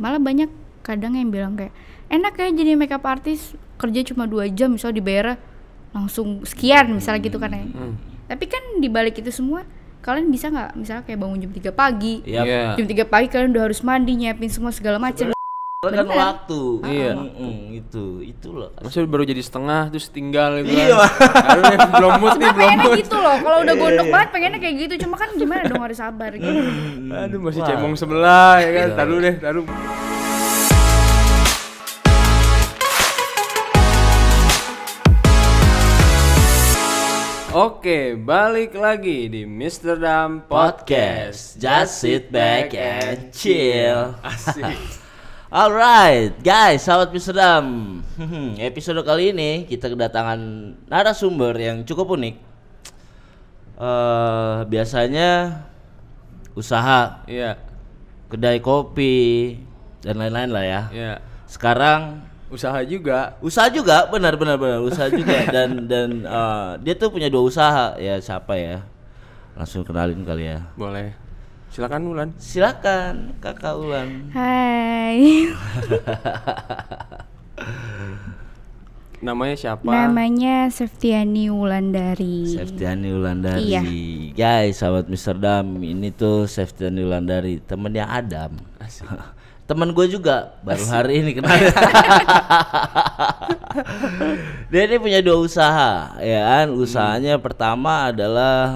Malah banyak kadang yang bilang kayak enak ya jadi makeup artist, kerja cuma 2 jam misalnya dibayar langsung sekian misalnya gitu kan ya. Tapi kan dibalik itu semua kalian bisa nggak misalnya kayak bangun jam 3 pagi, jam 3 pagi kalian udah harus mandi, nyiapin semua segala macam. Kan waktu. Iya. Itu loh. Maksudnya baru jadi setengah terus tinggal gitu Iya. Kan. Belum mood nih, belum Pengennya mood. gitu loh, kalau udah gondok banget pengennya kayak gitu, cuma kan gimana dong, harus sabar gitu. Aduh masih cemong sebelah ya kan. Taruh. Oke, balik lagi di Mr. Dam Podcast. Just sit back and chill. Asik. Alright, guys, sahabat Piserdam. Episode kali ini kita kedatangan narasumber yang cukup unik. Biasanya usaha, Iya. kedai kopi dan lain-lain lah ya. Iya. Sekarang Usaha juga. usaha juga, benar usaha juga dan dia tuh punya 2 usaha ya. Siapa ya? Langsung kenalin kali ya. Boleh. Silakan Ulan. Silakan Kakak Ulan. Hai. Namanya siapa? Namanya Septiani Wulandari. Septiani Wulandari. Iya. Guys, sahabat Mr. Dam, ini tuh Septiani Wulandari, temennya Adam. Temen gue juga, baru hari ini kenal. Dia ini punya 2 usaha, ya kan? Usahanya pertama adalah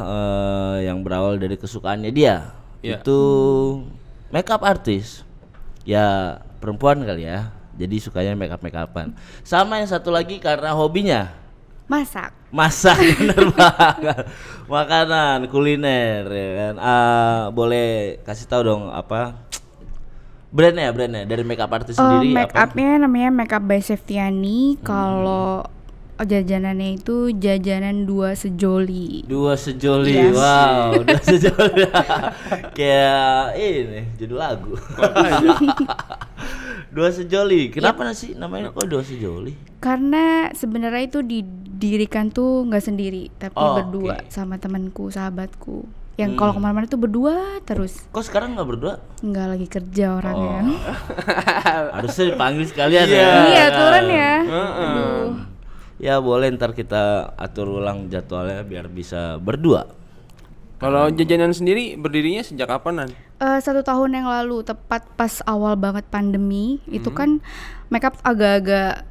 yang berawal dari kesukaannya dia. Iya. Itu makeup artist. Ya, perempuan kali ya. Jadi sukanya makeup-makeupan. Sama yang satu lagi karena hobinya Masak. bener banget. Makanan, kuliner ya kan. Boleh kasih tahu dong apa brandnya dari makeup artist sendiri? Make upnya namanya Makeup by Septiani. Kalau jajanannya itu jajanan 2 sejoli. 2 sejoli. Yes. Wow, 2 sejoli. Kayak ini judul lagu. 2 sejoli. Kenapa sih namanya kok 2 sejoli? Karena sebenarnya itu didirikan tuh nggak sendiri, tapi berdua oke. sama temanku, sahabatku. Yang kalau kemana-mana tuh berdua terus. Kok sekarang nggak berdua? Nggak lagi kerja orangnya. Harusnya dipanggil sekalian Iya. ya. Iya, aturan ya. Aduh. Ya boleh, ntar kita atur ulang jadwalnya biar bisa berdua. Kalau jajanan sendiri berdirinya sejak kapan, Nan? 1 tahun yang lalu, tepat pas awal banget pandemi, itu kan makeup agak-agak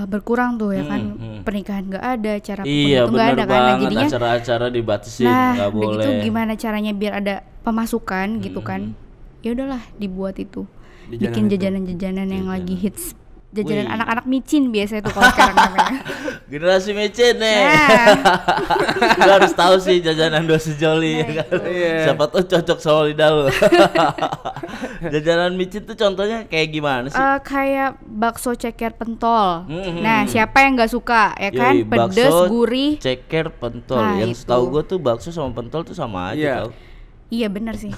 berkurang tuh ya kan. Pernikahan nggak ada, cara Iya itu nggak bener ada kan. Nah, banget, jadinya acara-acara dibatasin, nah nggak udah boleh. gitu gimana caranya biar ada pemasukan gitu kan. Ya udahlah dibuat itu. Bikin jajanan-jajanan yang lagi hits. Jajanan Wih. anak-anak micin biasanya tuh kalau sekarang namanya. Generasi mecin nih. Nah. Lu harus tahu sih jajanan 2 sejoli ya kan. Siapa tuh cocok sama lidah lu. Jajanan micin tuh contohnya kayak gimana sih? Kayak bakso ceker pentol. Nah, siapa yang nggak suka ya kan? Yoi, Pedes, bakso, gurih. ceker, pentol. Nah, Yang itu. setahu gue tuh bakso sama pentol tuh sama aja Iya. tau. Iya benar sih.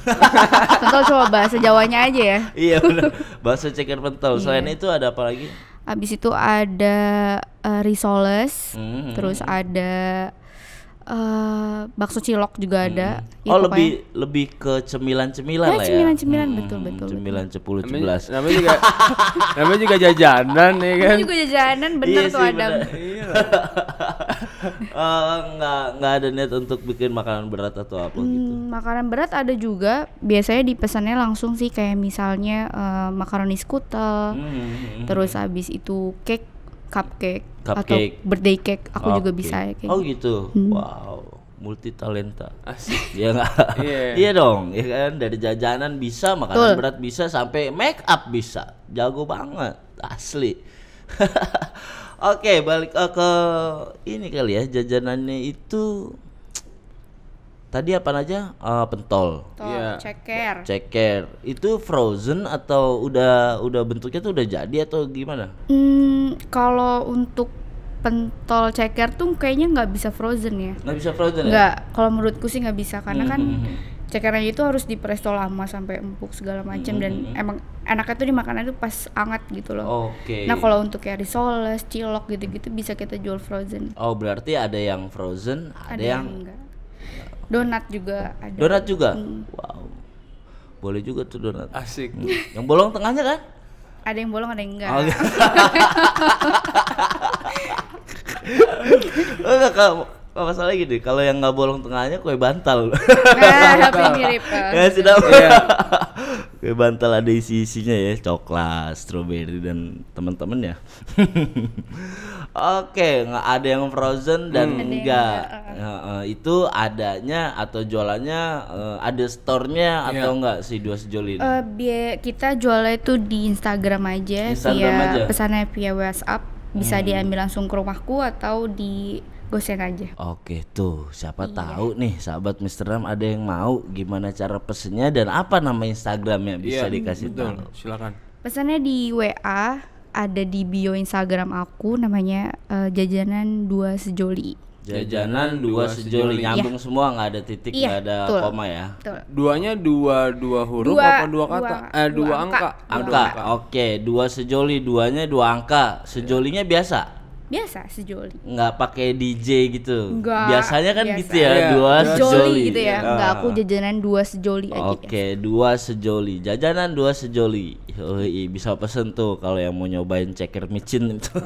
Pentol coba bahasa Jawanya aja ya. Iya benar. Bakso ceker pentol. Selain Iya. itu ada apa lagi? Habis itu ada risoles, terus ada bakso cilok juga ada. Ya, Oh pokoknya. lebih ke cemilan-cemilan Ya, lah ya. cemilan-cemilan, betul. Cemilan 10 Namanya 11. namanya juga jajanan ya kan. Ini juga jajanan bener Iya tuh sih, Adam. bener. Nggak ada niat untuk bikin makanan berat atau apa gitu. Makanan berat ada juga. Biasanya dipesannya langsung sih, kayak misalnya makaroni skutel. Terus habis itu cupcake atau Cupcake. birthday cake. Aku juga Oke. bisa ya kayak Oh gitu. gitu. Wow, multi talenta. Asik. Iya nggak? Iya. Iya dong, ya kan, dari jajanan bisa, makanan Betul. berat bisa, sampai make up bisa. Jago banget, asli. Oke, balik ke ini kali ya, jajanannya itu tadi apa aja? Pentol, Iya. Ceker. ceker. Itu frozen atau udah bentuknya tuh udah jadi atau gimana? Kalau untuk pentol ceker tuh kayaknya nggak bisa frozen ya. Nggak bisa frozen ya? Nggak, kalau menurutku sih nggak bisa karena kan cekernya itu harus dipresto lama sampai empuk segala macam dan emang enaknya tuh dimakannya tuh pas anget gitu loh. Oke. Nah kalau untuk kayak risoles, cilok gitu-gitu bisa kita jual frozen. Oh berarti ada yang frozen, ada yang enggak. Donat juga ada. donat juga. Wow. boleh juga tuh donat. Asik. Yang bolong tengahnya kan? Ada yang bolong, ada yang enggak. Oh, enggak, kalau masalah gini, kalau yang nggak bolong tengahnya kue bantal. Nah, hampir mirip. Ya sudah. Kue bantal ada isi-isinya ya, coklat, stroberi dan teman-temannya. Oke, nggak ada yang frozen dan enggak. Itu adanya atau jualannya ada store-nya atau enggak si Dua Sejoli ini? Kita jualnya itu di Instagram aja, Instagram via aja? pesannya via WhatsApp. Bisa diambil langsung ke rumahku atau di gosen aja. Oke tuh, siapa tahu nih sahabat Mr. Ram ada yang mau gimana cara pesennya dan apa nama Instagramnya bisa dikasih betul. tahu. Silakan. Pesannya di WA, ada di bio Instagram aku, namanya Jajanan Dua Sejoli. Jajanan Dua Sejoli, nyambung semua, nggak ada titik, nggak ada betul. koma ya. Betul. Duanya dua huruf apa dua kata? Dua angka. Angka, oke, Dua Sejoli, duanya dua angka. Sejolinya biasa, Biasa Sejoli. nggak pakai DJ gitu. Nggak, Biasanya kan biasa. gitu ya, Iya, Dua Sejoli Sejoli gitu ya. Enggak, aku Jajanan Dua Sejoli aja. Oke, Dua Sejoli, jajanan Dua Sejoli. Bisa pesen tuh kalau yang mau nyobain ceker micin itu.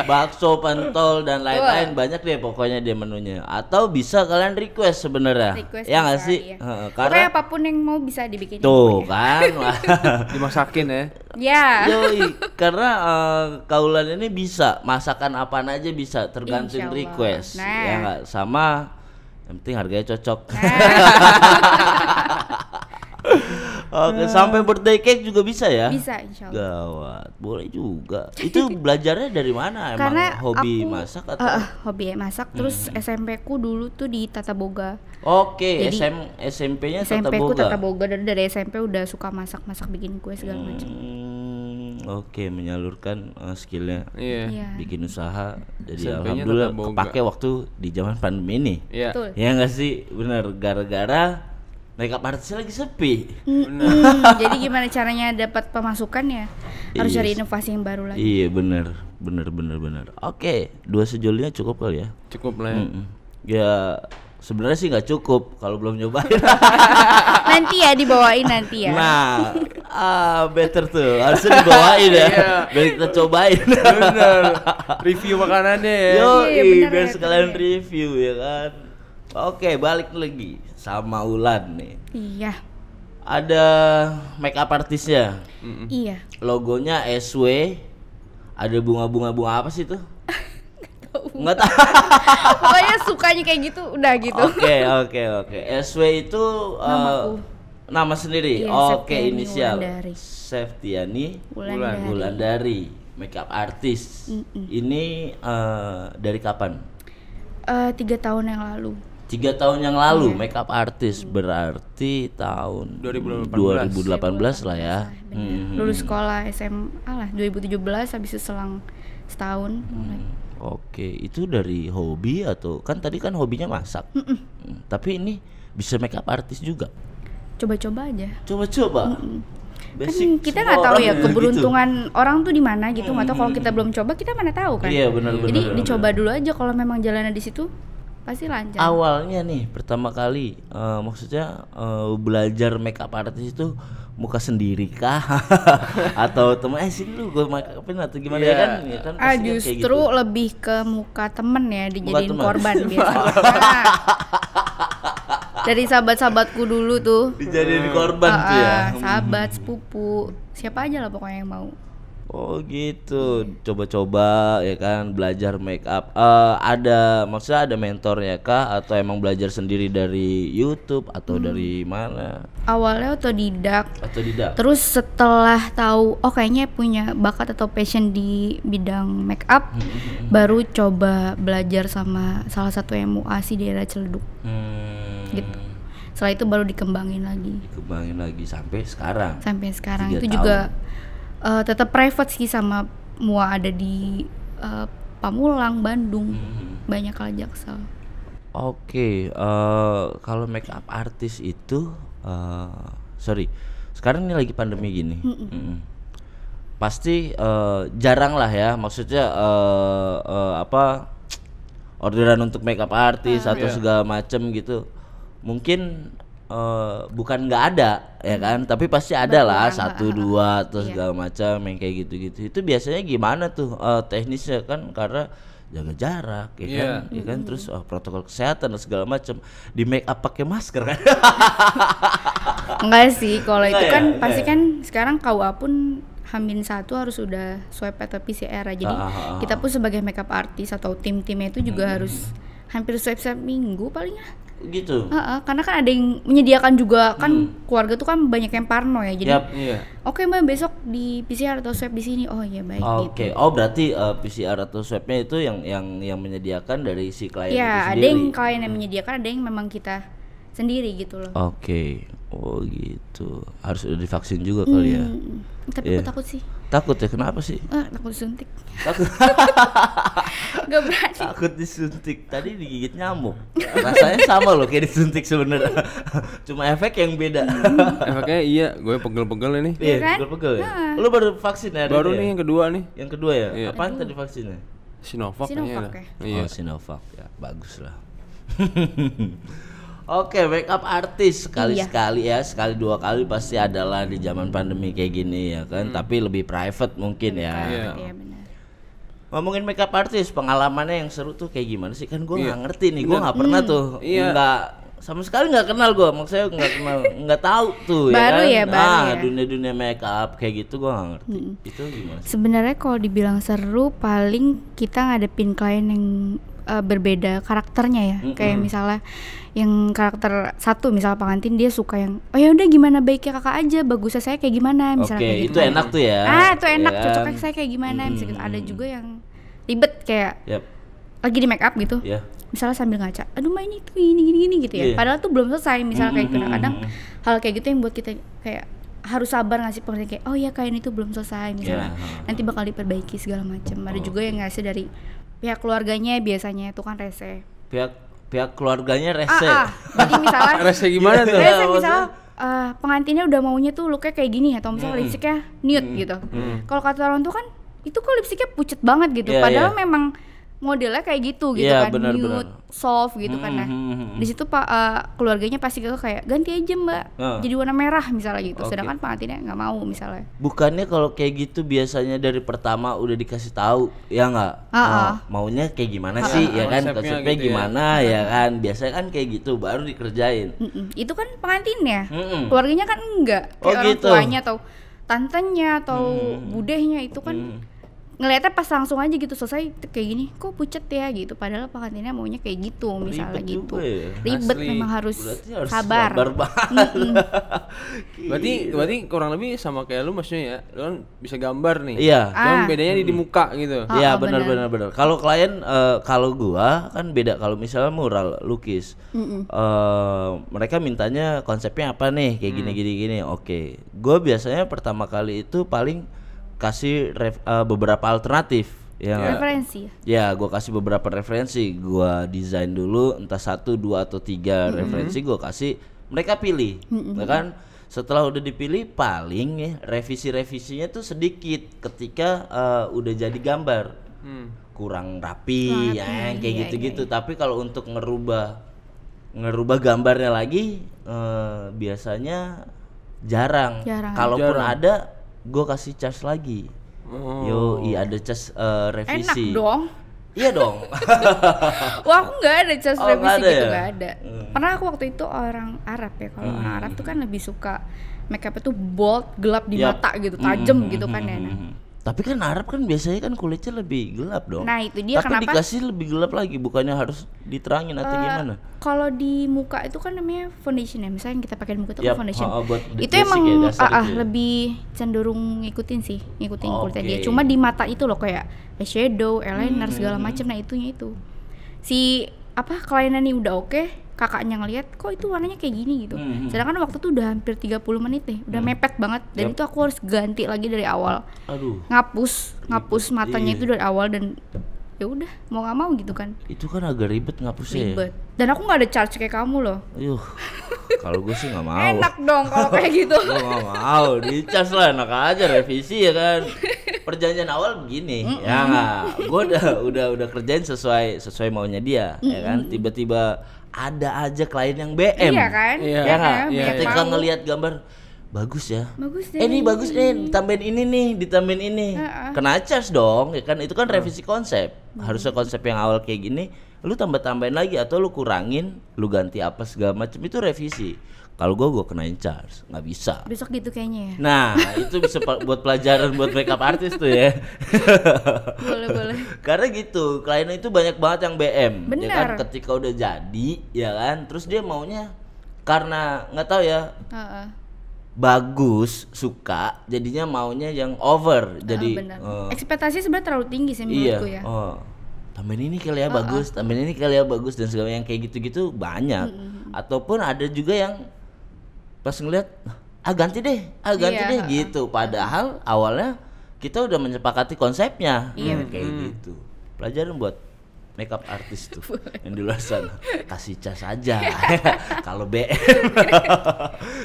Bakso, pentol dan lain-lain banyak deh pokoknya dia menunya. Atau bisa kalian request sebenarnya. Request Ya nggak bisa, sih? iya. Heeh, Pokoknya karena apapun yang mau bisa dibikin. tuh kan. Dimasakin ya. Ya. Yoi, karena kaulan ini bisa masakan apaan aja bisa tergantung Insya Allah. request. Nah. Ya nggak, sama yang penting harganya cocok. Oke, sampai birthday cake juga bisa ya? Bisa insya Allah. Gawat, boleh juga. Itu belajarnya dari mana? Emang Karena hobi aku, masak atau? hobi masak. Terus SMP ku dulu tuh di Tata Boga. Oke, Jadi, SMP-nya Tata SMP ku Boga. Tata Boga, dari SMP udah suka masak bikin kue segala macam. Oke, menyalurkan skillnya. Iya. Iya. Bikin usaha. Jadi SMP-nya alhamdulillah Tata Boga. kepake waktu di zaman pandemi ini. Iya. Betul. Ya nggak sih, bener, gara-gara makeup artisnya lagi sepi. Jadi gimana caranya dapat pemasukan ya? Harus Iya. cari inovasi yang baru lagi. Iya bener. Oke, Dua Sejolinya cukup kali ya. Cukup lah. Ya. Ya sebenarnya sih nggak cukup kalau belum nyobain. Nanti ya dibawain nanti ya. Nah, better tuh, harusnya dibawain ya. Biar kita cobain. Bener. Review makanannya ya. Yo, Iya, bener biar ya, sekalian bener. review ya kan. Oke, balik lagi sama Ulan nih. Iya. Ada makeup artisnya. Iya. Logonya SW. Ada bunga-bunga apa sih tuh? Nggak tahu. Pokoknya sukanya kayak gitu, udah gitu. Oke. SW itu Namaku. nama sendiri. Iya, Oke, Septiani inisial. Wulandari. Septiani Wulandari. Wulandari, makeup artist. Ini dari kapan? 3 tahun yang lalu. 3 tahun yang lalu Iya. makeup artist, berarti tahun 2018 lah ya. Lulus sekolah SMA lah 2017, habis itu selang setahun mulai. Oke, itu dari hobi atau kan tadi kan hobinya masak. Tapi ini bisa makeup artist juga. Coba-coba aja. Coba-coba. Kan kita nggak tahu ya keberuntungan orang tuh di mana gitu. Nggak tahu, kalau kita belum coba kita mana tahu kan. Iya, benar. Jadi dicoba dulu aja, kalau memang jalannya di situ pasti lancar. Awalnya nih pertama kali maksudnya belajar makeup artist itu muka sendiri kah atau temen sini lu gue make upin atau gimana ya kan pasti kan kayak Justru gitu. lebih ke muka temen ya, dijadiin temen. korban biasanya. Nah, dari sahabat-sahabatku dulu tuh. Dijadiin korban tuh ya. Sahabat, sepupu, siapa aja lah pokoknya yang mau. Oh gitu, coba-coba ya kan belajar make up. Maksudnya ada mentornya kah atau emang belajar sendiri dari YouTube atau dari mana? Awalnya otodidak. Atau tidak? Terus setelah tahu kayaknya punya bakat atau passion di bidang make up, baru coba belajar sama salah satu MUA sih di daerah Ciledug. Gitu. Setelah itu baru dikembangin lagi. Dikembangin lagi sampai sekarang. Sampai sekarang 3 itu tahun. juga tetap private sih, sama MUA ada di Pamulang, Bandung. Banyak lah Jaksel. Oke, kalau make up artist itu sorry, sekarang ini lagi pandemi gini. Pasti jarang lah ya, maksudnya orderan untuk make up artist atau segala macem gitu. Mungkin bukan nggak ada ya kan, tapi pasti ada lah Berkurang, 1 2 terus iya. segala macam yang kayak gitu-gitu. Itu biasanya gimana tuh teknisnya kan, karena jaga jarak ya Iya. kan, ya kan, terus protokol kesehatan dan segala macam, di make up pakai masker kan. Enggak sih, kalau itu Enggak kan ya? pasti Enggak ya? kan sekarang KUA pun H-1 harus udah swab atau PCR. Jadi kita pun sebagai makeup artist atau tim-timnya itu juga harus hampir swab minggu paling ya. Gitu. Karena kan ada yang menyediakan juga kan, keluarga tuh kan banyak yang parno ya. Jadi Yap. Iya. oke Mbak, besok di PCR atau swab di sini. Oh iya baik Oke, gitu. oh berarti PCR atau swabnya itu yang menyediakan dari si klien itu Ya, ada sendiri. yang klien yang menyediakan, ada yang memang kita sendiri gitu loh. Oke, oh gitu. Harus udah divaksin juga kali ya. Tapi Iya. aku takut sih. Takut ya, kenapa sih? Takut disuntik. Takut. Gak berani. Takut disuntik. Tadi digigit nyamuk. Rasanya sama loh kayak disuntik sebenarnya. Cuma efek yang beda. Efeknya iya, gue pegel-pegel ini. Iya kan? pegel ya. Lu baru vaksin ya? Baru Dede, nih ya? yang kedua nih. Yang kedua ya? Iya. Apaan tadi vaksinnya? Sinovac Sinovac kayaknya. ya? Iya. Oh, Sinovac ya, bagus lah. Oke, makeup artis sekali-sekali ya, sekali 2 kali pasti adalah di zaman pandemi kayak gini ya kan, tapi lebih private mungkin ya. Iya. Iya benar. Ngomongin makeup artis, pengalamannya yang seru tuh kayak gimana sih? Kan gue Iya. nggak ngerti nih, gue nggak pernah tuh, Iya. nggak sama sekali nggak kenal gue, maksudnya nggak kenal, nggak tahu tuh Baru ya ya, kan. baru ya. Dunia-dunia makeup kayak gitu gue nggak ngerti. Itu gimana sih? Sebenarnya kalau dibilang seru, paling kita ngadepin klien yang berbeda karakternya ya. Kayak misalnya yang karakter satu, misal pengantin dia suka yang oh ya udah gimana baiknya kakak aja, bagusnya saya kayak gimana, misalnya Oke, kayak gitu. itu enak tuh ya. Itu enak, ya cocoknya kan? saya kayak gimana, misalnya gitu. Ada juga yang ribet kayak Yap, lagi di make up gitu. ya. Misalnya sambil ngaca, aduh ma ini tuh gini gitu ya. Iya. Padahal tuh belum selesai, misalnya kayak kadang-kadang hal kayak gitu yang buat kita kayak harus sabar ngasih pengertian kayak oh ya kain itu belum selesai misalnya. Nanti bakal diperbaiki segala macam. Ada juga yang ngasih dari pihak keluarganya, biasanya itu kan rese. Pihak keluarganya rese. Jadi misalnya Rese gimana tuh? rese Iya, misalnya pengantinnya udah maunya tuh looknya kayak gini atau misalnya lipstiknya nude gitu. Kalau kata orang tuh kan itu kok lipstiknya pucet banget gitu. Iya, Padahal iya. memang modelnya kayak gitu Iya, kan, benar, nude, benar. soft gitu kan. Nah, di situ Pak keluarganya pasti gitu kayak ganti aja Mbak, jadi warna merah misalnya gitu. Oke. Sedangkan pengantinnya nggak mau misalnya. Bukannya kalau kayak gitu biasanya dari pertama udah dikasih tahu ya nggak? Maunya kayak gimana sih ya kan, Konsepnya konsepnya gitu ya. gimana ya kan, biasanya kan kayak gitu baru dikerjain. Itu kan pengantinnya, Mm-mm. keluarganya kan enggak, Oh, kayak orang gitu. tuanya atau tantenya atau budehnya itu kan ngelihatnya pas langsung aja gitu selesai kayak gini, kok pucet ya gitu. Padahal pengantinnya maunya kayak gitu misalnya Ribet gitu. juga ya. Ribet, Asli. memang harus Berarti harus sabar. banget. Berarti kurang lebih sama kayak lu maksudnya ya. Lu kan bisa gambar nih. Iya. Cuman bedanya di muka gitu. Iya benar. benar. Kalau klien kalau gua kan beda, kalau misalnya mural lukis. Mereka mintanya konsepnya apa nih, kayak gini. Oke. Gua biasanya pertama kali itu paling kasih beberapa alternatif ya nggak? Referensi ya. Ya, gue kasih beberapa referensi, gue desain dulu entah 1, 2 atau 3 referensi gue kasih, mereka pilih, ya kan? Setelah udah dipilih paling ya revisinya tuh sedikit ketika udah jadi gambar, kurang rapi, ya kayak iya, gitu-gitu. Tapi kalau untuk ngerubah gambarnya lagi biasanya jarang. Kalaupun ada, gue kasih charge lagi. Iya ada cas revisi. Enak dong. Iya dong. Wah aku nggak ada cas Oh, revisi nggak ada gitu, ya? nggak ada. Pernah aku waktu itu orang Arab ya. Kalau orang Arab tuh kan lebih suka makeup itu bold, gelap di Yap. mata gitu, tajam gitu kan ya. Nah. Tapi kan Arab kan biasanya kan kulitnya lebih gelap dong. Nah, itu dia Tapi kenapa dikasih lebih gelap lagi, bukannya harus diterangin atau gimana? Kalau di muka itu kan namanya foundation ya. Misalnya yang kita pakai di muka itu Yap, kan foundation. buat Itu basic emang ya, dasar itu ya. lebih cenderung ngikutin kulitnya dia. Oke. Cuma di mata itu loh kayak eyeshadow, eyeliner segala macam. Nah, itunya itu. Si kliennya nih udah oke, kakaknya ngelihat kok itu warnanya kayak gini gitu. Sedangkan waktu tuh udah hampir 30 menit nih, udah mepet banget dan itu aku harus ganti lagi dari awal. Aduh. Ngapus matanya Iya. itu dari awal dan ya udah mau nggak mau gitu kan. Itu kan agak ribet ngapusnya. Ribet. Dan aku nggak ada charge kayak kamu loh. Yuh. Kalau gue sih nggak mau. Enak dong kalau kayak gitu. Gue nggak mau. Dicas lah, enak aja revisi ya kan. perjanjian awal begini, ya nggak? Gue udah kerjain sesuai maunya dia, ya kan? Tiba-tiba ada aja klien yang BM. Iya kan? Iya. Ya nggak? Iya, Ketika mau. ngelihat gambar bagus ya. Bagus deh. Ini bagus nih, ditambahin ini nih, ditambahin ini. Kena charge dong, ya kan? Itu kan revisi konsep. Harusnya konsep yang awal kayak gini, lu tambah-tambahin lagi atau lu kurangin, lu ganti apa segala macam itu revisi. Kalau gua kenain charge, nggak bisa. Besok gitu kayaknya ya. Nah, itu bisa buat pelajaran buat makeup artist tuh ya. Boleh. Karena gitu, klien itu banyak banget yang BM. Ya kan, Benar. ketika udah jadi, ya kan, terus dia maunya karena nggak tahu ya, Heeh. bagus, suka, jadinya maunya yang over. Jadi Benar. Ekspektasi sebenarnya terlalu tinggi sih menurutku ya. oh, tambahin ini kali ya bagus, tambahin ini kali ya bagus dan segala yang kayak gitu-gitu banyak. Ataupun ada juga yang pas ngeliat ganti deh Iya, gitu. Padahal awalnya kita udah menyepakati konsepnya. Iya, Kayak gitu. Pelajaran buat makeup artis tuh yang di luar sana, kasih cas aja kalau BM.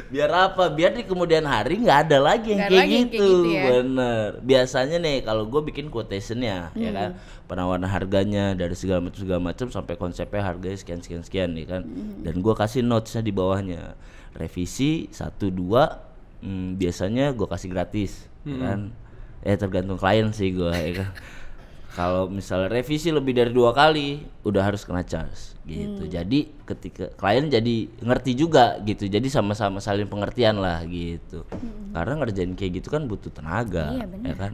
Biar apa? Biar di kemudian hari nggak ada lagi yang Nggak kayak lagi yang gitu. kayak gitu ya. Bener. Biasanya nih kalau gue bikin quotationnya, ya kan, penawaran harganya dari segala macam sampai konsepnya harganya sekian ya kan. Dan gue kasih notesnya di bawahnya. Revisi 1-2 biasanya gue kasih gratis, ya kan. Tergantung klien sih gue, ya kan. Kalau misalnya revisi lebih dari 2 kali udah harus kena charge gitu. Jadi ketika klien jadi ngerti juga gitu. Jadi sama-sama saling pengertian lah gitu. Karena ngerjain kayak gitu kan butuh tenaga, Iya, bener. ya kan.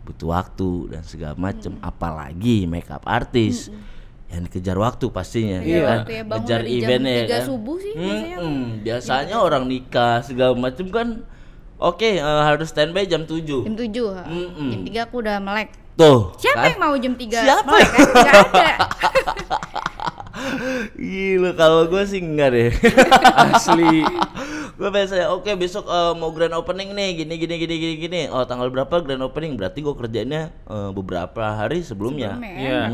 Butuh waktu dan segala macem. Apalagi makeup artist yang dikejar waktu pastinya, Iya, ya kan. waktu ya, bangun Kejar dari jam eventnya, ya 3 kan. subuh sih biasanya. Biasanya orang nikah segala macem kan. Oke, harus standby jam 7. Jam 7. Jam 3 aku udah melek. Tuh. Siapa kan? yang mau jam 3 Siapa? melek kan? Gak ada. Gila, kalau gue sih enggak deh. Asli. Gue biasanya oke, besok mau grand opening nih, gini. Oh, tanggal berapa grand opening? Berarti gue kerjainnya beberapa hari sebelumnya. Iya.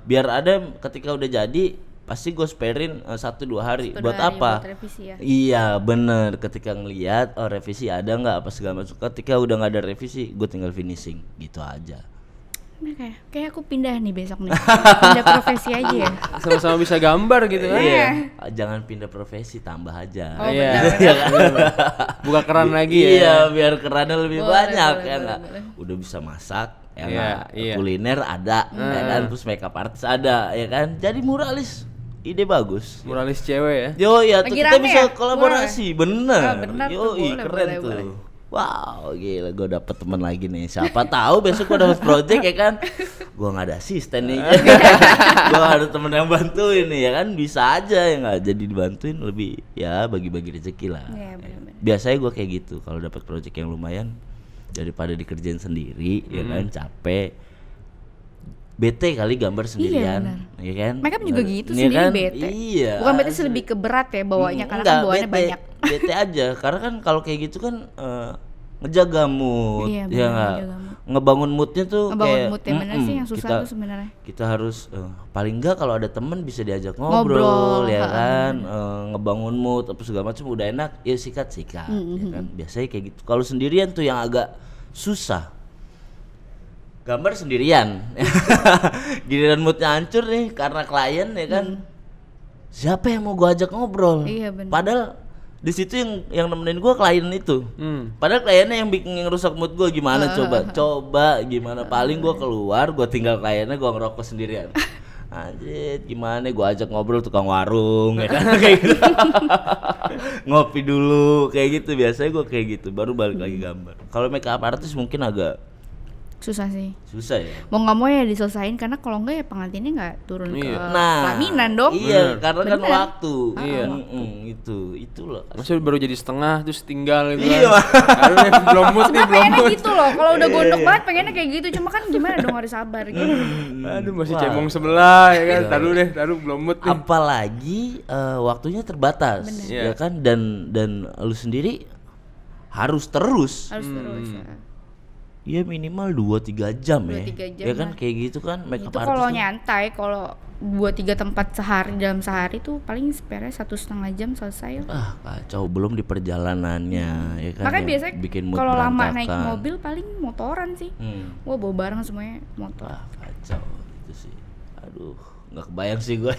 Biar ada ketika udah jadi pasti gue sparein 1-2 hari. 1-2 Buat hari apa? buat revisi ya. Iya bener, ketika ngelihat revisi ada nggak apa segala macam. Ketika udah nggak ada revisi, gue tinggal finishing gitu aja. Nah, kayak aku pindah nih besok nih. Pindah profesi aja ya. Sama-sama bisa gambar gitu kan. Iya, jangan pindah profesi, tambah aja. Oh, Iya. benar. Buka keran lagi ya. Iya, biar kerannya lebih Boleh, banyak boleh, ya boleh, nggak. boleh. Udah bisa masak, ya Iya, nggak? iya. Kuliner ada, ya kan. Terus makeup artist ada, ya kan. Jadi muralis, ide bagus. Muralis cewek ya. Yo ya, tuh Lagi kita rame bisa ya? kolaborasi, bener. Ah, bener tuh, Yo, boleh, keren boleh, tuh. boleh. Wow, gila, gue dapet teman lagi nih. Siapa tahu besok gue dapet project ya kan. Gue nggak ada asisten nih. Gue ada temen yang bantuin nih ya kan. Bisa aja ya nggak. Jadi dibantuin lebih ya bagi-bagi rezeki lah. Iya, benar-benar. Biasanya gue kayak gitu. Kalau dapet project yang lumayan daripada dikerjain sendiri, ya kan capek. Bete kali gambar sendirian, benar. ya kan? Makeup juga gitu Iya sendiri kan? bete. Iya. Bukan bete sih, lebih ke berat ya bawanya karena Enggak, kan bawaannya bete, banyak. bete aja karena kan kalau kayak gitu kan ngejaga mood, Iya, ya benar, nggak? ngejaga mood. Ngebangun moodnya tuh Ngebangun kayak mood yang bener sih yang susah tuh sebenarnya. kita harus paling enggak kalau ada temen bisa diajak ngobrol, ya kan, ngebangun mood apa segala macam udah enak, ya sikat ya kan. Biasanya kayak gitu. Kalau sendirian tuh yang agak susah. Gambar sendirian, giliran moodnya hancur nih karena klien ya kan. Siapa yang mau gua ajak ngobrol? Iya, bener. Padahal di situ yang nemenin gua klien itu. Padahal kliennya yang bikin ngerusak mood gua gimana coba gimana? Paling gua keluar, gua tinggal kliennya, gua ngerokok sendirian. Anjir, gimana gua ajak ngobrol tukang warung ya kan kayak gitu. Ngopi dulu kayak gitu, biasanya gua kayak gitu baru balik lagi gambar. Kalau makeup artist mungkin agak Susah sih. susah ya. Mau nggak mau ya diselesain karena kalau enggak ya pengantinnya nggak turun ke Nah, pelaminan dong. Iya, karena kan Bener. waktu. Iya. Itu loh. Maksudnya baru jadi setengah terus tinggal gitu Iya. kan. Aduh, nih, belum mood nih, Sebenarnya belum pengennya mood. gitu loh. Kalau udah gondok banget pengennya kayak gitu. Cuma kan gimana dong, harus sabar gitu. Aduh, masih Wah. cebong sebelah ya kan. Iya. Taruh belum mood nih. Apalagi waktunya terbatas, Bener. ya kan, dan lu sendiri harus terus. Harus terus ya. Iya minimal 2-3 jam ya. 2-3 jam Ya kan lah. kayak gitu kan makeup Itu artist kalau tuh. nyantai, kalau 2-3 tempat dalam sehari tuh paling spare 1,5 jam selesai lah. Kacau belum di perjalanannya ya kan. Makanya yang biasanya bikin mood kalau lama berantakan. naik mobil paling motoran sih. Wah bawa bareng semuanya motor. Kacau itu sih. Aduh, nggak kebayang sih gue.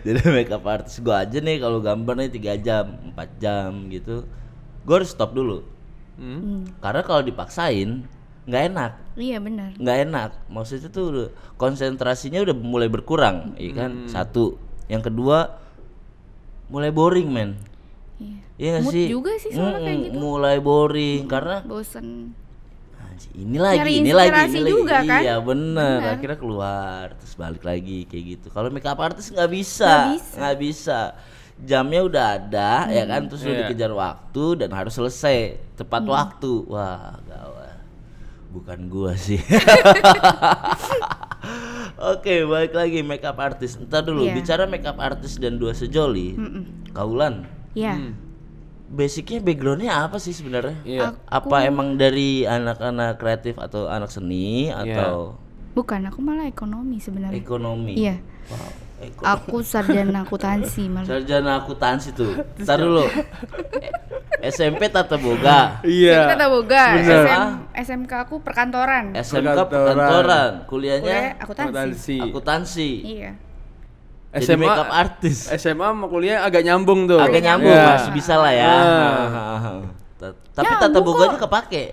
Jadi makeup artist gue aja nih kalau gambar nih 3 jam, 4 jam gitu. Gue harus stop dulu. Karena kalau dipaksain nggak enak. Iya benar. Nggak enak. Maksudnya tuh konsentrasinya udah mulai berkurang, ya kan? Satu. Yang kedua mulai boring, men. Iya. Iya nggak Mood sih? juga sih soalnya kayak gitu. Mulai boring karena Bosen. ini lagi, Nyari ini lagi, inspirasi ini lagi. juga, kan? Iya bener. Bener. Akhirnya keluar, terus balik lagi kayak gitu. Kalau makeup artist nggak bisa, nggak bisa. Jamnya udah ada, ya kan? Terus udah dikejar waktu dan harus selesai tepat waktu. Wah, gawat. Bukan gua sih. Oke, balik lagi makeup artist. Entar dulu, Iya. bicara makeup artist dan dua sejoli. Kaulan. Iya. Basicnya backgroundnya apa sih sebenarnya? Iya. Apa emang dari anak-anak kreatif atau anak seni atau Bukan, aku malah ekonomi sebenarnya. ekonomi? Iya. Wow, Aku sarjana akuntansi malah. sarjana akuntansi tuh. Ntar dulu. SMP Tata Boga. Iya. Kita boga. Bener. SMK aku perkantoran. SMK Perkantoran. Kuliahnya Kuliah akuntansi. akuntansi. Iya. Jadi SMA makeup artist. SMA sama kuliah agak nyambung tuh. Agak nyambung, Iya. masih bisa lah ya. Tapi Tata Nyambung Boganya kok. kepake.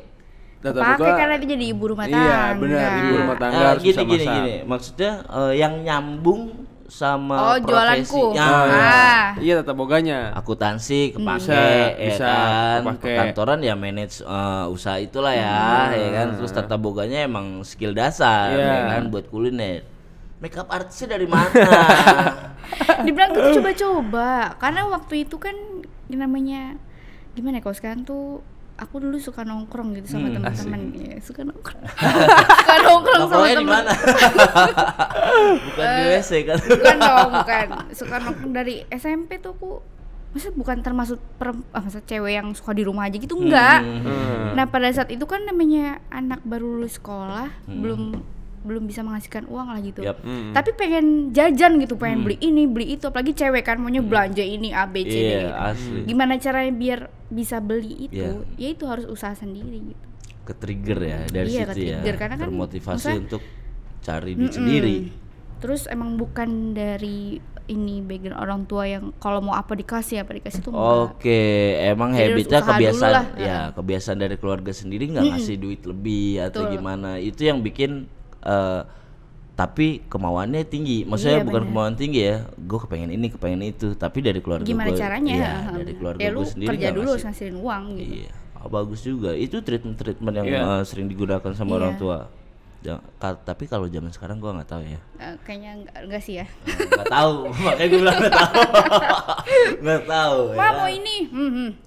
Tata Pakai Boga. karena dia jadi ibu rumah tangga. Iya, benar, ibu rumah tangga harus bisa masak. Gini. Maksudnya yang nyambung sama Oh, jualanku. profesi. Iya, Tata Boganya. Akuntansi kepake, Bisa kan. kepake. Kantoran ya manage usaha itulah ya, ya kan. Terus Tata Boganya emang skill dasar, Iya. ya kan, buat kuliner. Makeup artisnya dari mana? Dibilang tuh coba-coba. Karena waktu itu kan namanya gimana ya, kalau sekarang tuh aku dulu suka nongkrong gitu sama teman-teman. Iya, suka nongkrong. Suka nongkrong sama Nongkrongnya di teman. mana? Bukan di WC kan? Bukan dong, bukan. Suka nongkrong dari SMP tuh aku. Masa bukan termasuk masa cewek yang suka di rumah aja gitu, enggak. Nah pada saat itu kan namanya anak baru lulus sekolah, belum bisa menghasilkan uang lah gitu. Yap. Tapi pengen jajan gitu, pengen beli ini, beli itu, apalagi cewek kan maunya belanja ini A B C D Iya, gitu. asli. Gimana caranya biar bisa beli itu? Iya. Ya itu harus usaha sendiri gitu. Ke-trigger ya dari Iya, situ ya. ke-trigger, karena kan termotivasi maksudnya- untuk cari duit sendiri. Terus emang bukan dari ini background orang tua yang kalau mau apa dikasih tuh enggak. Oke, emang Jadi harus habitnya usaha kebiasaan dulu lah. ya, kebiasaan dari keluarga sendiri nggak ngasih duit lebih atau Betul. gimana. Itu yang bikin tapi kemauannya tinggi. Maksudnya Iya, bukan bener. kemauan tinggi ya. Gue kepengen ini, kepengen itu, tapi dari keluarga Gimana gue. caranya? Iya, dari keluarga Ya lu gue sendiri kerja nggak dulu ngasih. harus ngasilin uang gitu. Iya, bagus juga. Itu treatment yang Iya. sering digunakan sama Iya. orang tua. Tapi kalau zaman sekarang gua nggak tahu ya. Kayaknya enggak sih ya. Nggak tahu, makanya gue bilang nggak tahu. Nggak tahu. Wah, Ya. mau ini.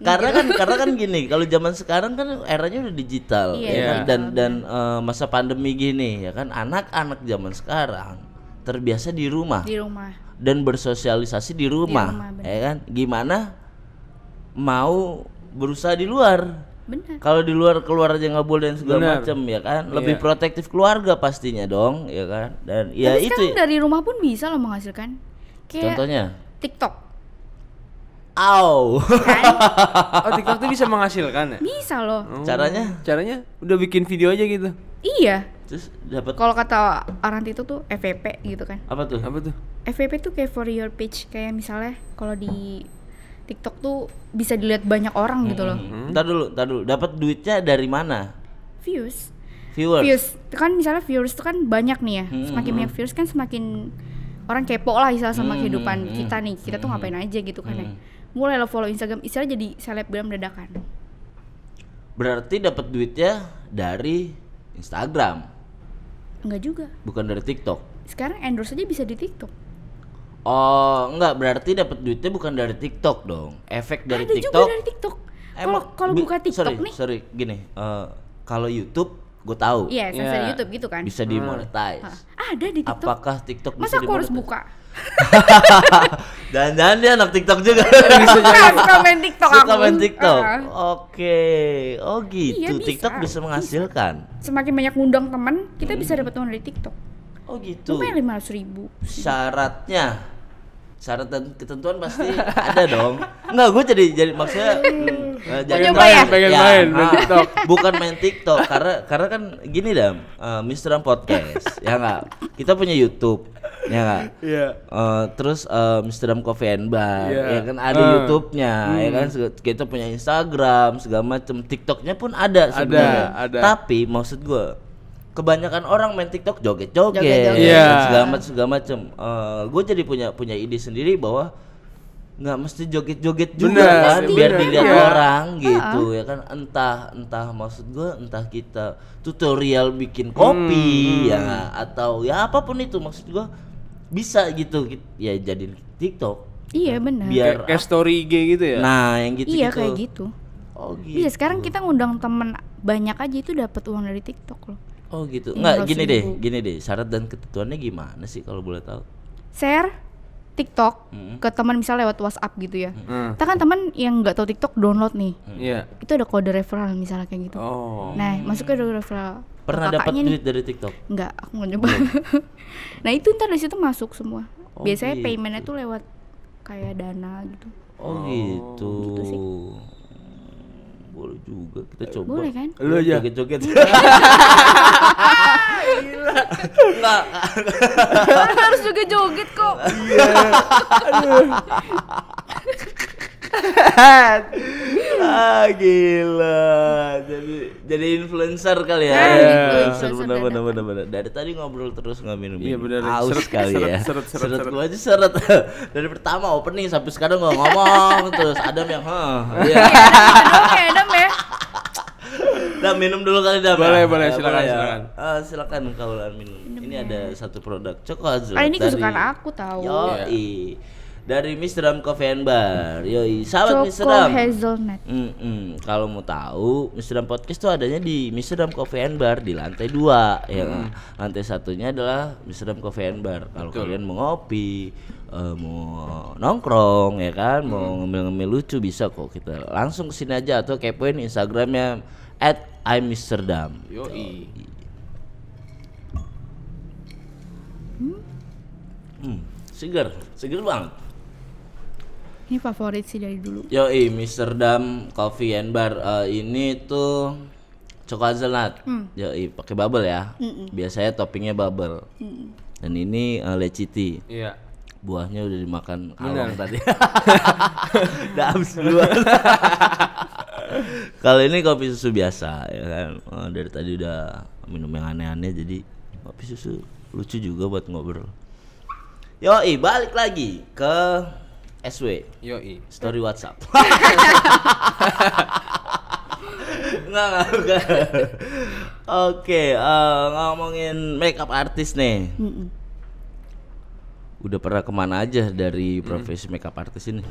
Karena kan gini, kalau zaman sekarang kan eranya udah digital, Iya, ya kan? iya. Dan masa pandemi gini, ya kan, anak-anak zaman sekarang terbiasa di rumah Di rumah. dan bersosialisasi di rumah, rumah, bener. ya kan? Gimana mau berusaha di luar? Benar. Kalau di luar keluar aja nggak boleh dan segala Benar. macam, ya kan? Lebih Iya. protektif keluarga pastinya dong, ya kan? Dan ya Tapi itu. sekarang dari rumah pun bisa loh menghasilkan. Kayak Contohnya, TikTok. au. Oh, TikTok tuh bisa menghasilkan ya? Bisa loh. Oh. Caranya? Caranya udah bikin video aja gitu. Iya. Terus dapat Kalau kata orang itu tuh FVP gitu kan. apa tuh? Apa tuh? FVP tuh kayak for your page, kayak misalnya kalau di TikTok tuh bisa dilihat banyak orang gitu loh. Ntar dulu. Dapat duitnya dari mana? Views. Viewers. Views kan misalnya viewers tuh kan banyak nih ya. Semakin banyak viewers kan semakin orang kepo lah istilah sama kehidupan kita nih. Kita tuh ngapain aja gitu kan ya. Mulai lo follow Instagram, istilah jadi selebgram dadakan. Berarti dapat duitnya dari Instagram, Enggak juga. bukan dari TikTok. Sekarang endorse aja bisa di TikTok. Oh, enggak, berarti dapat duitnya bukan dari TikTok dong. Efek dari Ada TikTok. juga dari TikTok. Emang Kalau buka TikTok nih, sorry, gini. Kalau YouTube gue tahu iya, Iya. dari YouTube gitu kan. bisa dimonetize. Ada di TikTok. Apakah TikTok Masa bisa aku harus dimonetize? buka? Jangan-jangan dia anak TikTok juga. Suka main TikTok Suka aku. main TikTok. Ah. Oke. Oh gitu. Iya, bisa. TikTok bisa menghasilkan. Semakin banyak ngundang teman, kita bisa dapat uang dari TikTok. Oh gitu. Lumayan 500.000. Syaratnya, syarat dan ketentuan pasti ada dong. Enggak, gue jadi maksudnya coba ya? Pengen main TikTok. Bukan main TikTok karena kan gini Dam, Mr. Dam Podcast ya enggak. Kita punya YouTube ya enggak. Iya. Terus Mr. Dam Coffee and Bar Iya. ya kan ada YouTube-nya ya kan. Kita punya Instagram segala macam, TikTok-nya pun ada sebenarnya. Ada. Tapi maksud gue kebanyakan orang main TikTok joget-joget, Joget-joget. Iya. segala macam. Gue jadi punya ide sendiri bahwa nggak mesti joget-joget juga Bener, kan, bener. biar dilihat Iya. orang gitu ya kan. Entah maksud gue, entah kita tutorial bikin kopi ya nggak, atau ya apapun itu, maksud gue bisa gitu ya jadiin TikTok. Iya benar. Biar Kayak story IG gitu ya. nah yang gitu. Iya kayak gitu. Oh gitu. Iya sekarang kita ngundang temen banyak aja itu dapat uang dari TikTok loh. Oh gitu. 500.000. Enggak, gini deh. Syarat dan ketentuannya gimana sih kalau boleh tahu? Share TikTok ke teman misalnya lewat WhatsApp gitu ya. Kita kan teman yang nggak tahu TikTok download nih. Iya. Itu ada kode referral misalnya kayak gitu. Oh. Nah, masuk ke kode referral. Pernah dapat Kakaknya nih. duit dari TikTok? Enggak, aku nggak nyoba. Nah, itu ntar dari situ masuk semua. Oh, Biasanya gitu. paymentnya tuh lewat kayak dana gitu. Oh gitu. Gitu sih. Boleh juga kita coba. Boleh kan? Lu aja. Joget-joget. Enggak. Harus juga joget kok. Gila. Jadi influencer kali ya. Nah, gitu, Influencer influencer bener. Dari tadi ngobrol terus nggak minum. Iya, bener. Aus Seret, kali ya. seret. Gua aja seret. Dari pertama opening sampai sekarang nggak ngomong terus. Adam yang Iya. Oke, Adam ya. Dam, minum dulu kali Dam. Boleh, ya? boleh, Ya, silakan, ya. silakan. Silakan kau minum. Ini ada satu produk Choco Ah, ini kesukaan aku tahu. Yoi. Dari Mr. Dam Coffee and Bar. Yoi, sahabat Mr. Choco Dam. hazelnut. Kalau mau tahu, Mr. Dam Podcast tuh adanya di Mr. Dam Coffee and Bar di lantai 2 ya kan? Lantai satunya adalah Mr. Dam Coffee and Bar. Kalau kalian mau ngopi, mau nongkrong ya kan, mau ngemil-ngemil lucu bisa kok, kita langsung kesini aja atau kepoin Instagramnya @imrdam. Yoi. Seger banget. Ini favorit sih dari dulu. Yoi, Mr. Dam Coffee and Bar. Ini tuh Choco hazelnut. Yoi, pakai bubble ya. Biasanya toppingnya bubble. Dan ini leciti. Iya. Buahnya udah dimakan kalong tadi. Udah habis duluan. Kalau ini kopi susu biasa ya kan. Dari tadi udah minum yang aneh-aneh, jadi kopi susu lucu juga buat ngobrol. Yoi, balik lagi ke SW. Yoi. Story WhatsApp. Enggak. Oke, ngomongin makeup artist nih. Udah pernah kemana aja dari profesi makeup artist ini?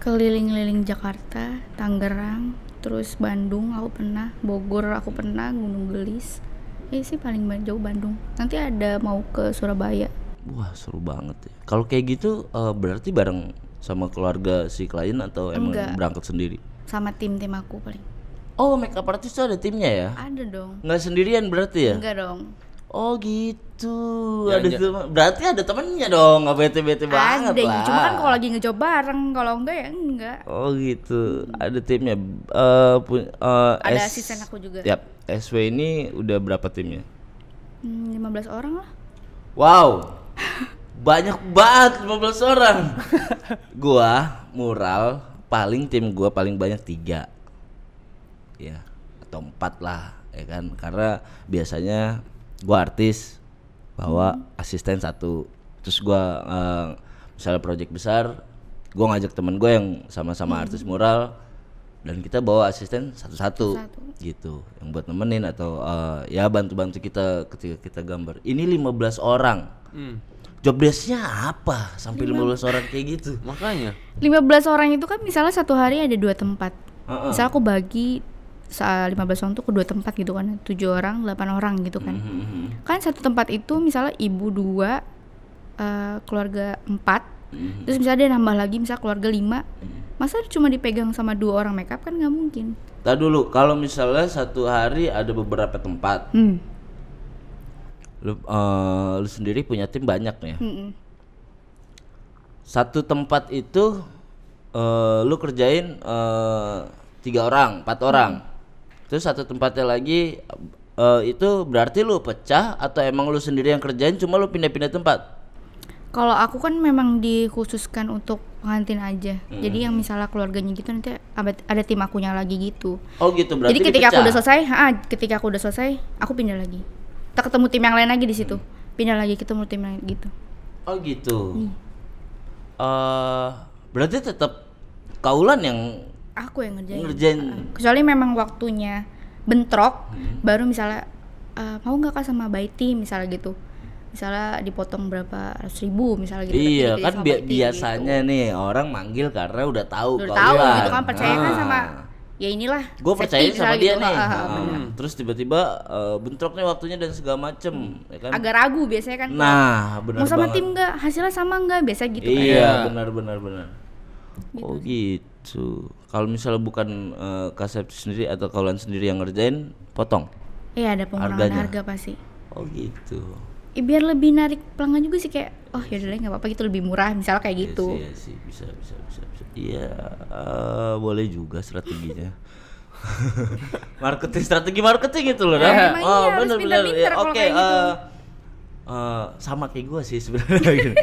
Keliling-liling Jakarta, Tangerang, terus Bandung aku pernah, Bogor aku pernah, Gunung Gelis. Sih paling jauh Bandung. Nanti ada mau ke Surabaya. Wah, seru banget ya. Kalau kayak gitu berarti bareng sama keluarga si klien atau emang Enggak. berangkat sendiri? Sama tim-tim aku paling. Oh, makeup artist tuh ada timnya ya? Ada dong. Nggak sendirian berarti ya? Enggak dong. Oh gitu. Ya, Ada berarti ada temennya dong, nggak bete-bete banget Ada, lah. cuma kan kalau lagi ngejob bareng, kalau enggak ya enggak. Oh gitu. Ada timnya. Ada asisten aku juga. Yap. SW ini udah berapa timnya? 15 orang lah. Wow. Banyak banget 15 orang. Gua mural tim gua paling banyak 3. Ya, atau 4 lah, ya kan? Karena biasanya gua artis bawa asisten 1. Terus gua misalnya project besar, gua ngajak temen gue yang sama-sama artis mural dan kita bawa asisten satu-satu gitu, yang buat nemenin atau ya bantu-bantu kita ketika kita gambar. Ini 15 orang. Job desk-nya apa sampai 15 orang kayak gitu? Makanya 15 orang itu kan misalnya satu hari ada 2 tempat. Misalnya aku bagi 15 orang tuh ke 2 tempat gitu kan. 7 orang, 8 orang gitu kan. Kan satu tempat itu misalnya ibu 2, keluarga 4, terus misalnya dia nambah lagi misalnya keluarga 5, masa cuma dipegang sama 2 orang makeup kan nggak mungkin. Tadi dulu, kalau misalnya satu hari ada beberapa tempat, lu sendiri punya tim banyak nih. Satu tempat itu lu kerjain 3 orang, 4 orang. Terus satu tempatnya lagi itu berarti lu pecah atau emang lu sendiri yang kerjain cuma lu pindah-pindah tempat? Kalau aku kan memang dikhususkan untuk pengantin aja. Jadi yang misalnya keluarganya gitu nanti ada tim akunya lagi gitu. Oh gitu, berarti jadi ketika dipecah. ketika aku udah selesai, aku pindah lagi. Kita ketemu tim yang lain lagi di situ. Pindah lagi ketemu tim lain gitu. Oh gitu. Berarti tetap kaulan yang Aku yang ngerjain. kecuali memang waktunya bentrok, baru misalnya mau nggak Kak sama by team misalnya gitu. Misalnya dipotong berapa ratus ribu misalnya gitu. Iya tapi kan sama by team biasanya nih orang manggil karena udah tahu gitu. Udah tahu kaulan. gitu kan, percaya kan sama ya inilah. Gue percaya safety sama misalnya dia gitu. nih. Benar. Terus tiba-tiba bentrok nih waktunya dan segala macem, ya kan? Agak ragu biasanya kan. Nah, benar mau sama banget. tim nggak, hasilnya sama nggak, biasa gitu kan. Iya, benar. Oh gitu. Kalau misalnya bukan Kak Septi sendiri atau kaulan sendiri yang ngerjain, potong. Iya, ada pengurangan Harganya. harga pasti. Oh gitu. Biar lebih narik pelanggan juga sih, kayak oh yaudah deh nggak apa-apa gitu, lebih murah misalnya kayak gitu. Iya sih, bisa. Iya, boleh juga strateginya. Strategi marketing itu loh, Ram. Emang iya, harus benar. pinter-pinter kalau Oke, kayak gitu. sama kayak gue sih sebenarnya.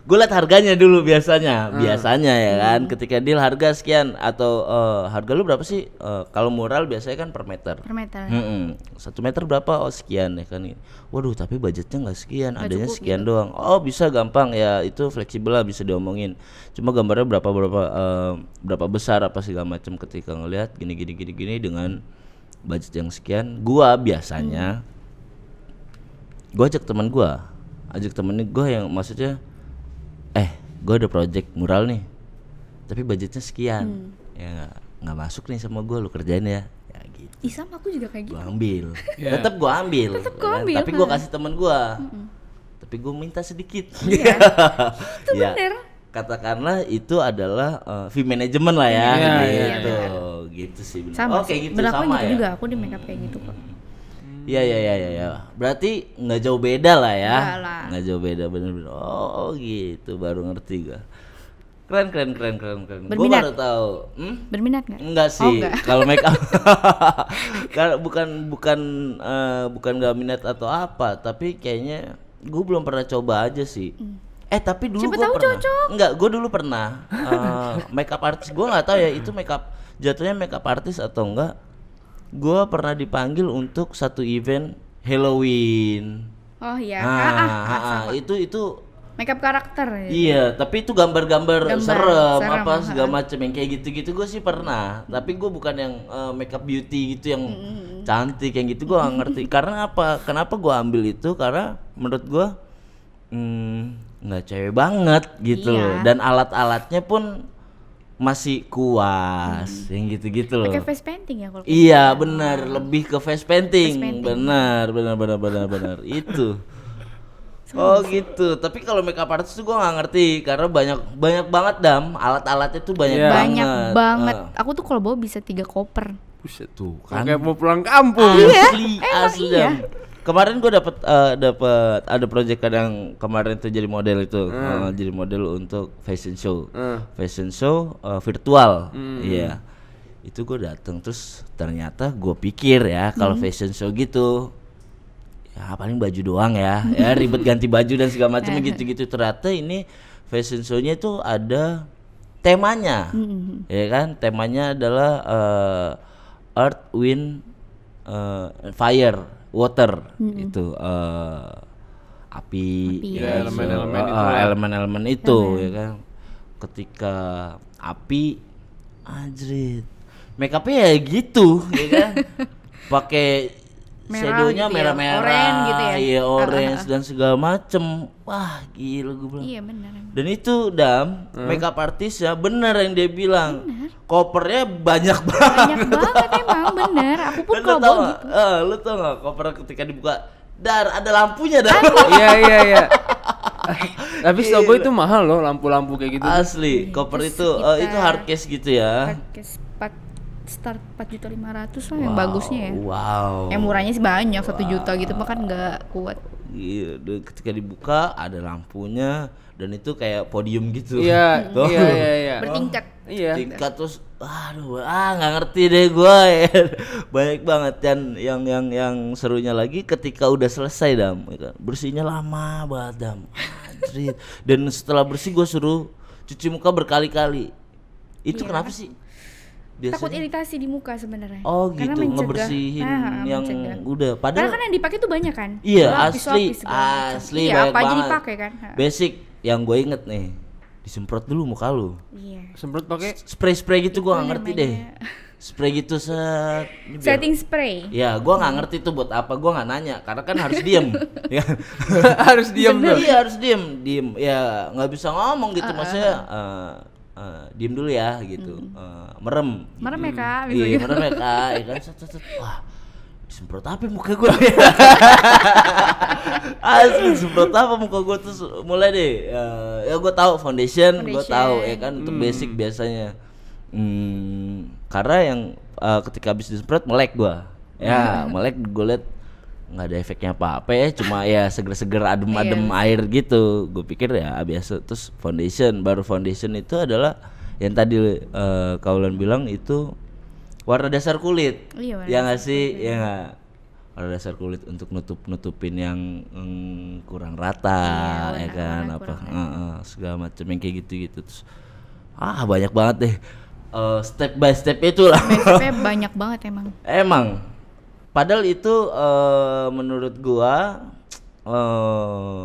Gue liat harganya dulu biasanya ya kan. Ketika deal harga sekian atau harga lu berapa sih? Kalau mural biasanya kan per meter. Per meter. 1 meter berapa? Oh sekian ya kan. Waduh tapi budgetnya nggak sekian, Nggak adanya cukup sekian gitu. doang. Oh bisa gampang ya, itu fleksibel lah, bisa diomongin. Cuma gambarnya berapa besar apa segala macam. Ketika ngelihat gini dengan budget yang sekian, gua biasanya gua ajak temen gua yang maksudnya gue ada project mural nih tapi budgetnya sekian, ya nggak masuk nih sama gue, lu kerjain ya gitu. Ih, sama aku juga kayak gitu. Gue ambil, tetap gue ambil, ambil, tapi gue kasih temen gue, tapi gue minta sedikit. Iya. Itu Ya, bener. katakanlah itu adalah fee management lah ya, gitu, gitu sih. Sama Oke sih. gitu, Berlakunya sama gitu ya. juga, aku di makeup kayak gitu kok. Iya. Berarti nggak jauh beda lah ya. Nggak lah. Nggak jauh beda bener-bener. Oh gitu, baru ngerti gua. Keren. Gua Berminat? baru tahu. Berminat nggak? Enggak Oh, sih. enggak. Kalau make up karena bukan nggak minat atau apa, tapi kayaknya gua belum pernah coba aja sih. Tapi dulu Siapa gua tahu pernah. cocok. Enggak, gua dulu pernah make up artist. Gua nggak tahu ya itu jatuhnya make up artist atau enggak. Gua pernah dipanggil untuk satu event Halloween. Oh iya. Sama. Itu Makeup karakter ya. iya, tapi itu gambar-gambar serem apa serem, segala macam yang kayak gitu-gitu gue sih pernah. Tapi gue bukan yang makeup beauty gitu yang cantik yang gitu, gue gak ngerti. Karena apa? Kenapa gue ambil itu? Karena menurut gue nggak cewek banget gitu Iya. loh. Dan alat-alatnya pun masih kuas yang gitu-gitu loh. Pakai face painting ya kalau. Iya benar, lebih ke face painting. Face painting. Benar itu. Oh gitu. Tapi kalau makeup artist tuh gue nggak ngerti karena banyak banget alat-alatnya tuh banyak Banyak banget. Ah. Aku tuh kalau bawa bisa 3 koper. Buset Tuh kan. kayak mau pulang kampung. Asli iya. Dam. Kemarin gue dapat ada project kadang kemarin tuh jadi model itu, jadi model untuk fashion show virtual, iya. Itu gue datang terus ternyata gue pikir ya kalau fashion show gitu, ya paling baju doang ya ribet ganti baju dan segala macam gitu. Ternyata ini fashion show-nya itu ada temanya, ya kan? Temanya adalah Earth, Wind, Fire, Water, itu api Ya, so, elemen-elemen itulah. elemen-elemen itu ya kan. Ketika api, anjrit, make up-nya ya gitu ya kan. Pakai Merah shadownya gitu ya, merah-merah, orange gitu ya. iya orange dan segala macem. Wah gila gue bilang. Iya benar. Dan itu makeup artis ya bener yang dia bilang. Kopernya banyak banget. Banyak banget emang bener. Aku pun Dan lu kalau tau bawa gak? gitu. Lu tau gak koper ketika dibuka ada lampunya dah. Iya. Tapi setahu gue itu mahal loh lampu-lampu kayak gitu. Asli, koper itu itu hard case gitu ya. Hardcase 4 start 4.500.000 lah yang bagusnya ya. Wow. Yang murahnya sih banyak 1 juta gitu mah kan nggak kuat. Iya, ketika dibuka ada lampunya dan itu kayak podium gitu. Iya, Tuh. iya. Bertingkat. Iya. Tingkat terus, aduh, nggak ngerti deh gue. Banyak banget dan yang serunya lagi ketika udah selesai Dam, ya kan? Bersihnya lama banget Dam. Anjrit. Dan setelah bersih gue suruh cuci muka berkali-kali. Itu Iya. kenapa sih? Takut Biasanya. iritasi di muka sebenarnya. Oh Karena gitu, mencegah. ngebersihin yang mencegah. udah. Karena Padahal kan yang dipakai tuh banyak kan. iya Lapis-lapis asli, segala macam. asli Iya, banyak apa aja banget. dipakai kan. Basic yang gue inget nih, disemprot dulu muka lu. Iya. Iya. Semprot pakai Spray gue Itu gak ngerti deh. namanya Spray gitu set. Ini biar- setting spray. Ya, gue nggak ngerti tuh buat apa, gue nggak nanya, karena kan harus diem, ya. harus diam tuh. Iya harus diem, ya nggak bisa ngomong gitu, maksudnya diem dulu ya gitu, merem. Merem ya Kak, Iya misalnya. merem ya Kak, ya kan, set. Wah, disemprot apa muka gue? Asli disemprot apa muka gue terus mulai deh, ya gue tahu foundation, gue tahu ya kan untuk basic biasanya. Karena yang ketika habis disemprot melek gua. Ya, melek gue liat nggak ada efeknya apa-apa ya, cuma ya seger-seger adem-adem air gitu. Gue pikir ya biasa. Terus baru foundation itu adalah yang tadi Kaulan bilang itu warna dasar kulit. Iya, warna Ya nggak dasar sih? kulit. Ya nggak? Warna dasar kulit untuk nutupin yang kurang rata, Iya, ya kan warna apa kurang segala macam yang kayak gitu-gitu. Terus banyak banget deh step by step itulah. Step-stepnya banyak banget emang. Emang padahal itu menurut gua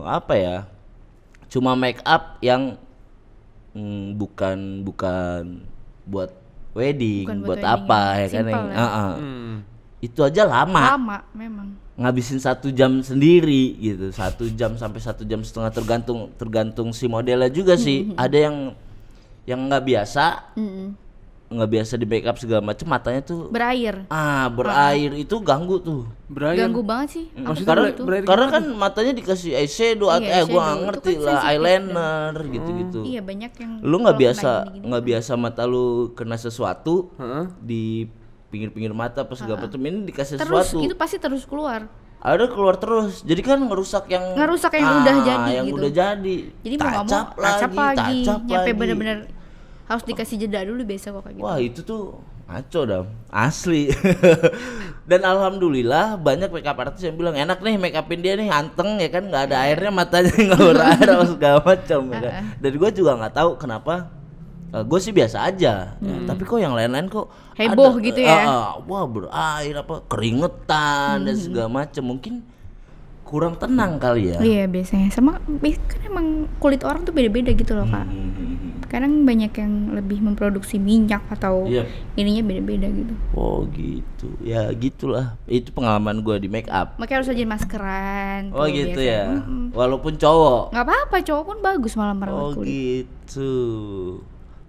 apa ya, cuma make up yang bukan buat wedding, Bukan buat buat wedding apa ya. ya kan Simple yang, ya. itu aja lama. Lama memang. Ngabisin 1 jam sendiri gitu, 1 jam sampai 1,5 jam tergantung si modelnya juga sih. Ada yang nggak biasa di make up segala macam, matanya tuh Berair. berair, itu ganggu tuh. Berair. Ganggu banget sih. Aku Maksudnya tahu berair- tuh. berair Karena kan matanya dikasih eyeshadow atau Iya, gua nggak eyeshadow. ngerti Itu kan lah, sensitif eyeliner gitu-gitu. Iya banyak yang Lu nggak kalau biasa kena gini-gini. nggak biasa mata lu kena sesuatu Heeh. di pinggir-pinggir mata apa segala macam, ini dikasih Terus sesuatu. itu pasti terus keluar. Ada keluar terus, jadi kan ngerusak yang udah jadi yang gitu. udah jadi. Jadi mau nggak mau Tacap tacap lagi, nyampe lagi. bener-bener harus dikasih jeda dulu biasa kok kayak gitu. Wah itu tuh ngaco Dam, asli. Dan alhamdulillah banyak makeup artist yang bilang enak nih make upin dia nih, anteng ya kan, nggak ada airnya, matanya nggak berair apa segala macam ya kan. Dan gue juga nggak tahu kenapa. Gue sih biasa aja, ya, tapi kok yang lain-lain kok Heboh ada, gitu ya. wah berair apa keringetan dan segala macam, mungkin kurang tenang kali ya. Iya biasanya sama kan emang kulit orang tuh beda-beda gitu loh Kak. Kadang banyak yang lebih memproduksi minyak atau Iya. ininya beda-beda gitu. Oh gitu, ya gitulah. Itu pengalaman gue di make up. Makanya harus rajin maskeran. Oh tuh gitu biasanya. ya, walaupun cowok. Nggak apa-apa, cowok pun bagus malah Oh merawat kulit. gitu,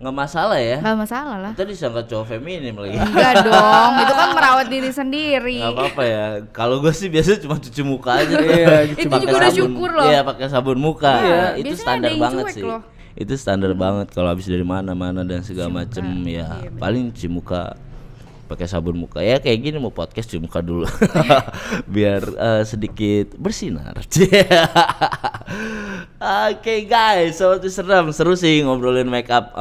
nggak masalah ya. Nggak masalah lah. Kita disangka cowok feminim lagi. Enggak dong, itu kan merawat diri sendiri. Nggak apa-apa ya. Kalau gue sih biasa cuma cuci muka aja. Itu Pakai juga udah sabun. syukur loh. Iya pakai sabun muka. Iya, Itu biasanya standar ada yang banget cuek sih. loh. Itu standar banget kalau habis dari mana-mana dan segala macem ya. Paling cuci muka pakai sabun muka ya, kayak gini mau podcast cuci muka dulu biar sedikit bersinar. Oke guys, sobat seram, seru sih ngobrolin make up.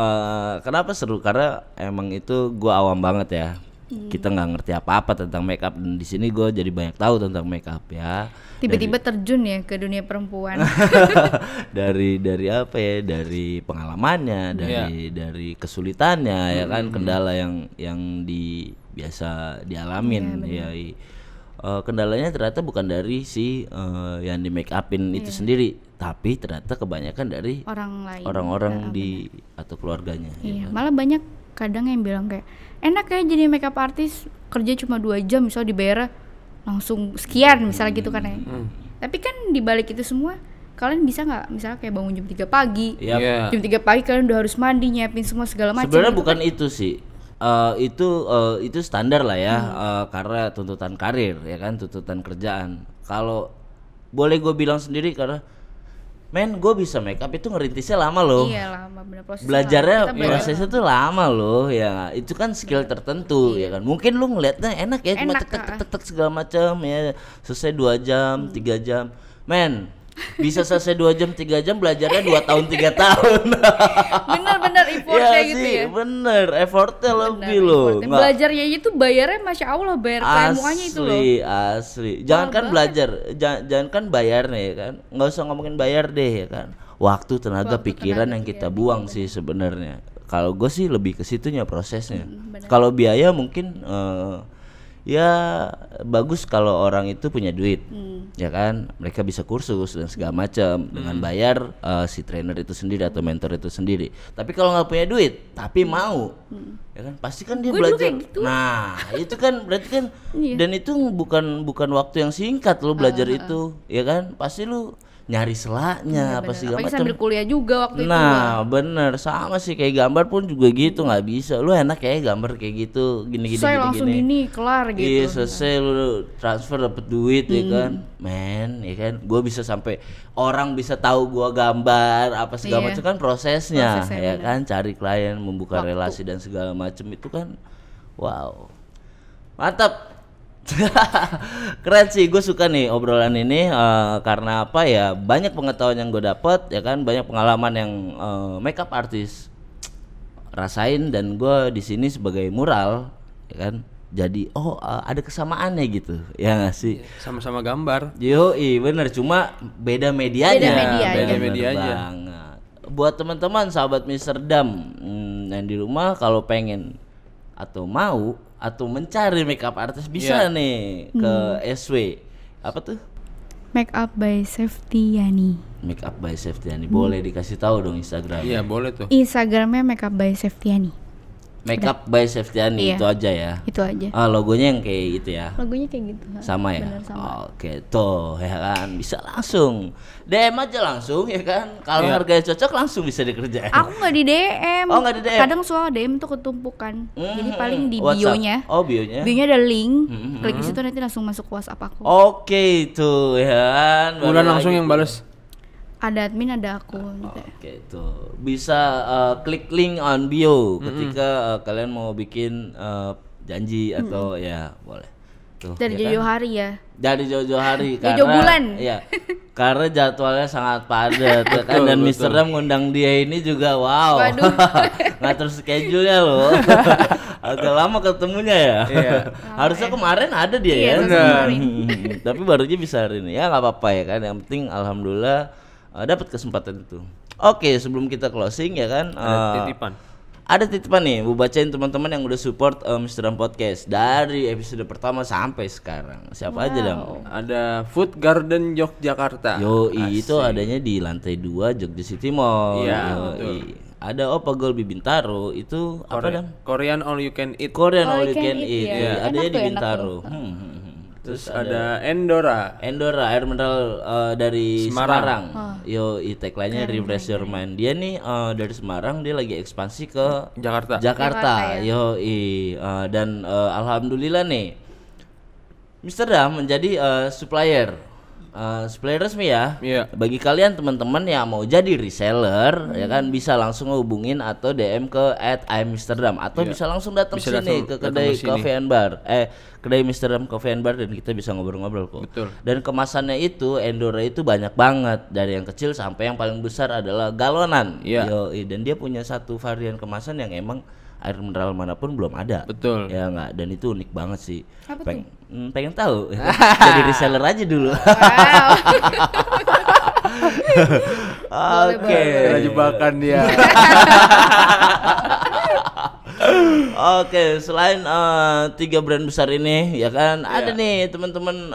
Kenapa seru? Karena emang itu gua awam banget ya. Kita nggak ngerti apa-apa tentang make up, dan di sini gue jadi banyak tahu tentang make up ya. Tiba-tiba terjun ya ke dunia perempuan. dari apa ya, dari pengalamannya, dari kesulitannya ya kan, kendala yang biasa dialamin ya. Kendalanya ternyata bukan dari si yang di make upin itu sendiri, tapi ternyata kebanyakan dari Orang lain. orang-orang di atau keluarganya. Iya, malah banyak kadang yang bilang kayak enak ya jadi makeup artist, kerja cuma 2 jam misalnya dibayar langsung sekian misalnya gitu kan ya. Tapi kan dibalik itu semua kalian bisa nggak misalnya kayak bangun jam 3 pagi. Yap. Iya. Jam 3 pagi kalian udah harus mandi, nyiapin semua segala macam. Sebenarnya gitu bukan kan. itu sih. Itu standar lah ya, karena tuntutan karir ya kan, tuntutan kerjaan. Kalau boleh gue bilang sendiri, karena Men, gue bisa make up itu ngerintisnya lama loh. Iya lama bener prosesnya. Belajarnya lama. Kita belajar prosesnya tuh lama loh ya. Itu kan skill tertentu ya kan. Mungkin lu ngeliatnya enak ya cuma Enak, tek segala macam ya. Selesai 2 jam, 3 jam. Men, bisa selesai 2 jam 3 jam belajarnya 2 tahun 3 tahun. bener effortnya gitu sih, ya. Bener, effortnya lebih Bener, loh. effortnya. Belajarnya itu bayarnya masya Allah bayar kayak mukanya itu loh. Asli. Jangan kan belajar, jangan kan bayarnya ya kan. Nggak usah ngomongin bayar deh ya kan. Waktu, tenaga, pikiran yang kita buang sih sebenarnya. Kalau gue sih lebih ke situnya prosesnya. Kalau biaya mungkin ya bagus kalau orang itu punya duit, ya kan, mereka bisa kursus dan segala macam dengan bayar si trainer itu sendiri atau mentor itu sendiri. Tapi kalau nggak punya duit tapi mau, ya kan, pasti kan dia belajar. Gitu. Nah itu kan berarti kan, dan itu bukan waktu yang singkat lo belajar itu, ya kan, pasti lu nyari selaknya apa segala macam. Sambil kuliah juga waktu itu. Nah, bener, sama sih kayak gambar pun juga gitu, nggak bisa. Lu enak ya gambar kayak gitu, gini. Selesai langsung gini, kelar gitu. Iya, selesai lu transfer dapet duit ya kan. Men, ya kan. Gua bisa sampai orang bisa tahu gua gambar apa segala macam kan prosesnya ya bener. Kan, cari klien, membuka relasi dan segala macam itu kan. Wow. Mantap. Keren sih, gue suka nih obrolan ini karena apa ya, banyak pengetahuan yang gue dapat ya kan, banyak pengalaman yang makeup artist rasain, dan gue di sini sebagai mural ya kan, jadi ada kesamaannya gitu ya nggak sih, sama-sama gambar. Yoi bener, cuma beda medianya, beda media aja. Buat teman-teman sahabat Mr. Dam yang di rumah, kalau pengen atau mau atau mencari makeup artist bisa nih ke SW apa tuh? Makeup by Seftiani. Makeup by Seftiani. Boleh dikasih tahu dong Instagram? Iya boleh tuh. Instagramnya Makeup by Seftiani. Makeup by Seftiani, itu aja ya. Itu aja. Logonya yang kayak gitu ya. Logonya kayak gitu. Sama ya. Bener, sama. Oke, tuh ya kan, bisa langsung DM aja langsung ya kan. Kalau harganya cocok langsung bisa dikerjain. Aku nggak di DM. Oh, nggak di DM. Kadang soal DM tuh ketumpukan. Jadi paling di WhatsApp. bio-nya. Oh, bionya. Bionya ada link. Klik di situ nanti langsung masuk ke WhatsApp aku. Oke, tuh ya kan. Udah langsung yang bales. Ada admin, ada aku gitu. Oke, tuh bisa klik link on bio ketika kalian mau bikin janji atau ya boleh. Tuh, Dari ya jauh kan? hari ya. Dari jauh-jauh hari Jauh-jauh bulan. Iya. Karena jadwalnya sangat padat ya kan, dan Mr. Ram ngundang dia ini juga wow. Waduh. Ngatur schedule-nya loh. Agak lama ketemunya ya. Iya. Harusnya kemarin ada dia ya. Tapi barunya bisa hari ini. Ya nggak apa-apa ya kan. Yang penting alhamdulillah dapat kesempatan itu. Oke, sebelum kita closing ya kan, ada titipan nih, gue bacain teman-teman yang udah support Mr. Ram Podcast dari episode pertama sampai sekarang. Siapa aja dong? Ada Food Garden Yogyakarta. Itu adanya di lantai 2 Jogja City Mall. Iya, ada Opa Gold Bintaro, itu apa dong? Korean All You Can Eat. Korean All You Can Eat. Ya. Adanya di Enak Bintaro. Terus ada Endora air mineral dari Semarang. Tagline-nya Refresh Your Mind. Dia nih dari Semarang, dia lagi ekspansi ke Jakarta. Ya. Dan alhamdulillah nih Mr. Dam menjadi supplier resmi ya. Bagi kalian teman-teman yang mau jadi reseller ya kan, bisa langsung hubungin atau DM ke @IMrDam atau bisa langsung datang sini ke kedai Coffee and Bar. Kedai Mr. Dam Coffee and Bar, dan kita bisa ngobrol-ngobrol kok. Betul. Dan kemasannya itu Endora itu banyak banget, dari yang kecil sampai yang paling besar adalah galonan. Dan dia punya satu varian kemasan yang emang air mineral manapun belum ada. Betul. Ya enggak, dan itu unik banget sih. Apa tuh? Pengen tahu. Jadi reseller aja dulu. Wow. Oke. Jebakan dia. Oke, selain 3 brand besar ini ya kan, ada nih teman-teman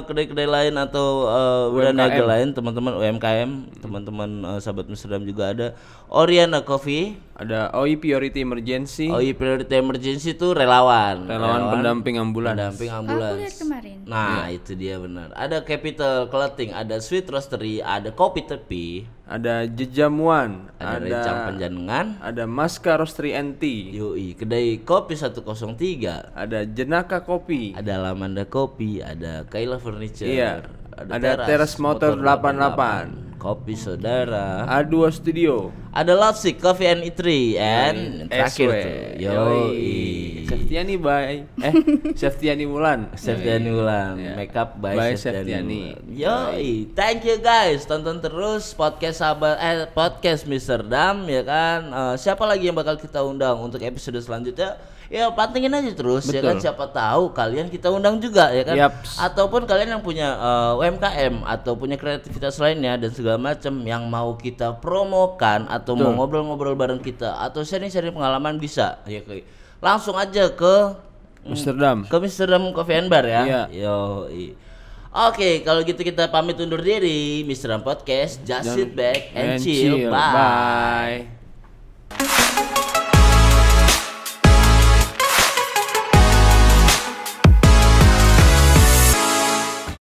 kedai-kedai lain atau brand niaga lain, teman-teman UMKM, teman-teman sahabat Mr. Dam juga ada Oriana Coffee, ada OI Priority Emergency. OI Priority Emergency itu relawan pendamping ambulans. Aku lihat kemarin. Nah, itu dia benar. Ada Capital Clothing, ada Sweet Roastery, ada Kopi Tepi, ada Jejamuan, ada Rencang Penjangan, ada Maska Roastery NT. Kedai Kopi 103, ada Jenaka Kopi, ada Lamanda Kopi, ada Kaila Furniture. Iya, Ada Teras Motor 88. Kopi Saudara. A2 Studio. Ada Lovesick Coffee and Eatery and terakhir SW. tuh. Yoi. Septiani by Septiani Wulan. Septiani Wulan. Ya. Makeup by By Septiani. Septiani. Yoi. Thank you guys. Tonton terus podcast podcast Mr. Dam ya kan. Siapa lagi yang bakal kita undang untuk episode selanjutnya? Ya pantengin aja terus ya kan, siapa tahu kalian kita undang juga ya kan. Yaps. Ataupun kalian yang punya UMKM atau punya kreativitas lainnya dan segala macam yang mau kita promokan atau mau ngobrol-ngobrol bareng kita atau sharing-sharing pengalaman bisa ya langsung aja ke Mr. Dam. ke Mr. Dam Coffee and Bar ya. Iya. Yoi. Oke, kalau gitu kita pamit undur diri. Mr. Dam Podcast, just sit back and chill. Bye. Bye.